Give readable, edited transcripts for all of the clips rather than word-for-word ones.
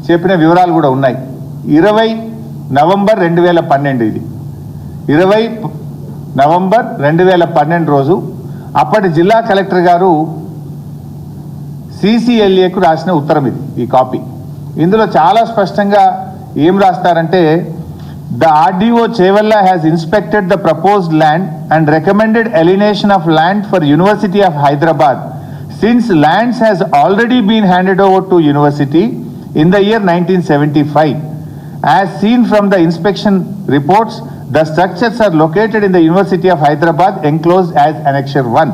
చెప్పిన వివరాలు కూడా ఉన్నాయి. 20 నవంబర్ 2012 ఇది 20 నవంబర్ 2012 రోజు అప్పటి జిల్లా కలెక్టర్ గారు CCLAకు రాసిన ఉత్తరం ఇది. ఈ కాపీ ఇందులో చాలా స్పష్టంగా ఏం రాస్తారంటే, the RDO Chevalla has inspected the proposed land and recommended alienation of land for University of Hyderabad since lands has already been handed over to university in the year 1975. As seen from the inspection reports, the structures are located in the University of Hyderabad enclosed as Annexure 1.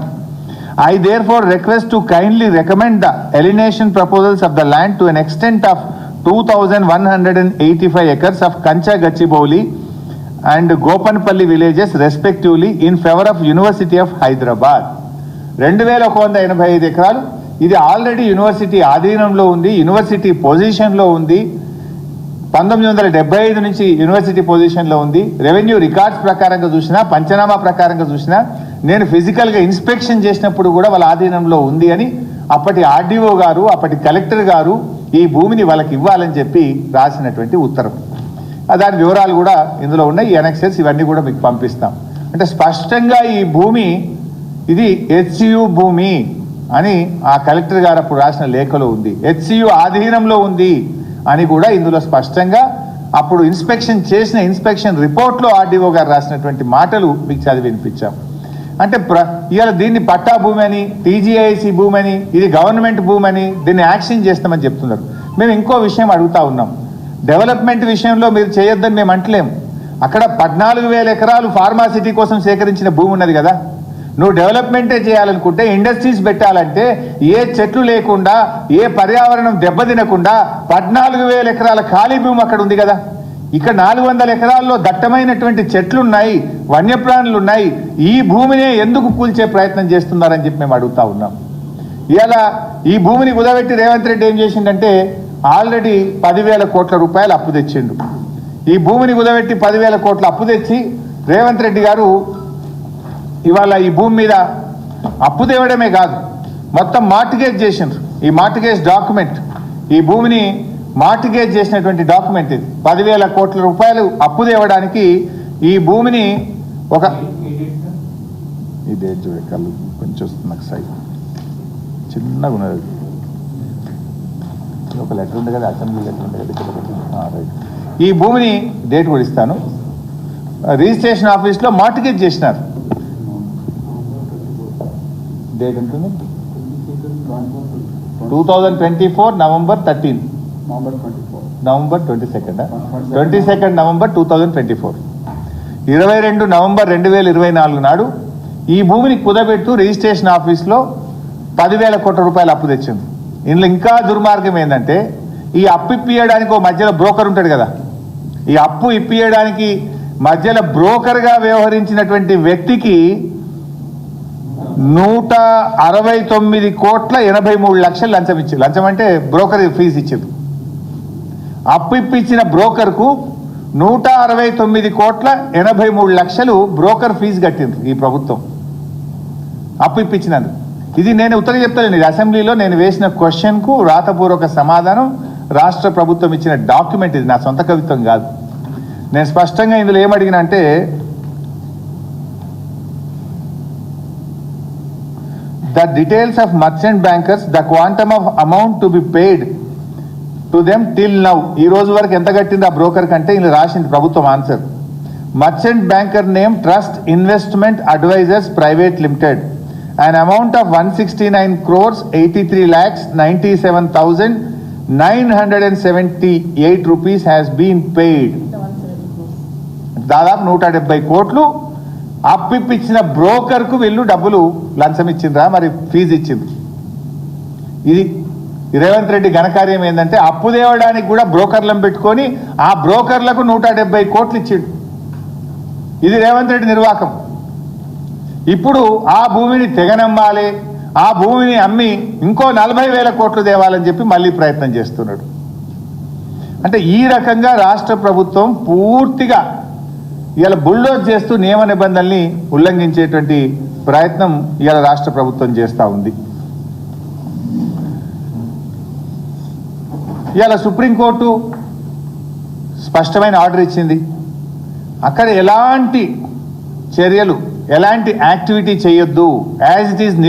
I therefore request to kindly recommend the alienation proposals of the land to an extent of 2,185 acres of Kancha Gachibowli and Gopanpalli villages respectively in favor of University of Hyderabad. 2185 ఎకరాలు ఇది already university ఆధీనంలో ఉంది, university పొజిషన్లో ఉంది. 1975 నుంచి university పొజిషన్లో ఉంది. Revenue records ప్రకారంగా చూసినా, పంచనామా ప్రకారంగా చూసినా, నేను ఫిజికల్గా ఇన్స్పెక్షన్ చేసినప్పుడు కూడా వాళ్ళ ఆధీనంలో ఉంది అని అప్పటి RDO గారు, అప్పటి కలెక్టర్ గారు ఈ భూమిని వాళ్ళకి ఇవ్వాలని చెప్పి రాసినటువంటి ఉత్తరం. దాని వివరాలు కూడా ఇందులో ఉన్నాయి. ఈ అనెక్సెస్ ఇవన్నీ కూడా మీకు పంపిస్తాం. అంటే స్పష్టంగా ఈ భూమి ఇది HCU భూమి అని ఆ కలెక్టర్ గారు అప్పుడు రాసిన లేఖలో ఉంది. HCU ఆధీనంలో ఉంది అని కూడా ఇందులో స్పష్టంగా అప్పుడు ఇన్స్పెక్షన్ చేసిన ఇన్స్పెక్షన్ రిపోర్ట్లో RDO గారు రాసినటువంటి మాటలు మీకు చదివి వినిపించాం. అంటే ఇవాళ దీన్ని పట్టా భూమి అని, TGIC భూమి అని, ఇది గవర్నమెంట్ భూమి అని దీన్ని యాక్షన్ చేస్తామని చెప్తున్నారు. మేము ఇంకో విషయం అడుగుతా ఉన్నాం. డెవలప్మెంట్ విషయంలో మీరు చేయొద్దని మేము అంటలేం. అక్కడ 14,000 ఎకరాలు ఫార్మాసిటీ కోసం సేకరించిన భూమి ఉన్నది కదా. నువ్వు డెవలప్మెంటే చేయాలనుకుంటే, ఇండస్ట్రీస్ పెట్టాలంటే ఏ చెట్లు లేకుండా, ఏ పర్యావరణం దెబ్బతినకుండా 14,000 ఎకరాల ఖాళీ భూమి అక్కడ ఉంది కదా. ఇక్కడ 400 ఎకరాల్లో దట్టమైనటువంటి చెట్లున్నాయి, వన్యప్రాణులు ఉన్నాయి. ఈ భూమిని ఎందుకు కూల్చే ప్రయత్నం చేస్తున్నారని చెప్పి మేము అడుగుతా ఉన్నాం. ఇవాళ ఈ భూమిని కుదబెట్టి రేవంత్ రెడ్డి ఏం చేసిండంటే ఆల్రెడీ 10,000 కోట్ల రూపాయలు అప్పు తెచ్చిండు. ఈ భూమిని కుదబెట్టి 10,000 కోట్ల అప్పు తెచ్చి రేవంత్ రెడ్డి గారు ఇవాళ ఈ భూమి మీద అప్పు తేవడమే కాదు, మొత్తం మార్టిగేజ్ చేసిండ్రు. ఈ మార్టిగేజ్ డాక్యుమెంట్, ఈ భూమిని మార్టిగేజ్ చేసినటువంటి డాక్యుమెంట్ ఇది. 10,000 కోట్ల రూపాయలు అప్పు తేవడానికి ఈ భూమిని ఒక ఇదే చూడే కళ్ళు కొంచెం వస్తుంది నాకు సైడ్ చిన్నగా ఉన్నది. ఒక లెటర్ ఉంది కదా, అసెంబ్లీ లెటర్ ఉంది కదా, రైట్. ఈ భూమిని డేట్ కూడా ఇస్తాను. రిజిస్ట్రేషన్ ఆఫీస్లో మార్టిగేజ్ చేసినారు. డేట్ ఉంటుంది 2024 నవంబర్ 13, నవంబర్ 22 నవంబర్ 2024, 22 నవంబర్ 2024 నాడు ఈ భూమిని కుదబెట్టు రిజిస్ట్రేషన్ ఆఫీస్లో 10,000 కోట్ల రూపాయలు అప్పు తెచ్చింది. ఇందులో ఇంకా దుర్మార్గం ఏంటంటే, ఈ అప్పు ఇప్పియడానికి ఒక మధ్యలో బ్రోకర్ ఉంటాడు కదా. ఈ అప్పు ఇప్పియడానికి మధ్యలో బ్రోకర్గా వ్యవహరించినటువంటి వ్యక్తికి 169,83,00,000 లంచం ఇచ్చింది. లంచం అంటే బ్రోకర్ ఫీజు ఇచ్చింది. అప్పు ఇప్పించిన బ్రోకర్కు 169,83,00,000 బ్రోకర్ ఫీజు కట్టింది ఈ ప్రభుత్వం అప్పు ఇప్పించినందుకు. ఇది నేను ఉత్తరం చెప్తాను. ఇది అసెంబ్లీలో నేను వేసిన క్వశ్చన్కు రాతపూర్వక సమాధానం, రాష్ట్ర ప్రభుత్వం ఇచ్చిన డాక్యుమెంట్. ఇది నా సొంత కవిత్వం కాదు. నేను స్పష్టంగా ఇందులో ఏమడిగినా అంటే, the details of merchant bankers, the quantum of amount to be paid to them till now. ఈ రోజు వరకు ఎంత కట్టింది ఆ బ్రోకర్ కంటే ఇలా రాసింది ప్రభుత్వం answer. Merchant banker name trust investment advisors private limited, an amount of 169 crores 83,97,978 rupees has been paid. దాదాపు 170 కోట్లు అప్పిప్పించిన బ్రోకర్కు వీళ్ళు డబ్బులు లంచం ఇచ్చిండ్రా, మరి ఫీజు ఇచ్చింది. ఇది రేవంత్ రెడ్డి ఘనకార్యం ఏంటంటే, అప్పు తేవడానికి కూడా బ్రోకర్లను పెట్టుకొని ఆ బ్రోకర్లకు 170 కోట్లు ఇచ్చిండు. ఇది రేవంత్ రెడ్డి నిర్వాకం. ఇప్పుడు ఆ భూమిని తెగనమ్మాలి, ఆ భూమిని అమ్మి ఇంకో 40,000 కోట్లు తేవాలని చెప్పి మళ్ళీ ప్రయత్నం చేస్తున్నాడు. అంటే ఈ రకంగా రాష్ట్ర ప్రభుత్వం పూర్తిగా ఇవాళ బుల్డోజ్ చేస్తూ నియమ నిబంధనల్ని ఉల్లంఘించేటువంటి ప్రయత్నం ఇవాళ రాష్ట్ర ప్రభుత్వం చేస్తూ ఉంది. ఇవాళ సుప్రీంకోర్టు స్పష్టమైన ఆర్డర్ ఇచ్చింది. అక్కడ ఎలాంటి చర్యలు, ఎలాంటి యాక్టివిటీ చేయొద్దు, యాజ్ ఇట్ ఈస్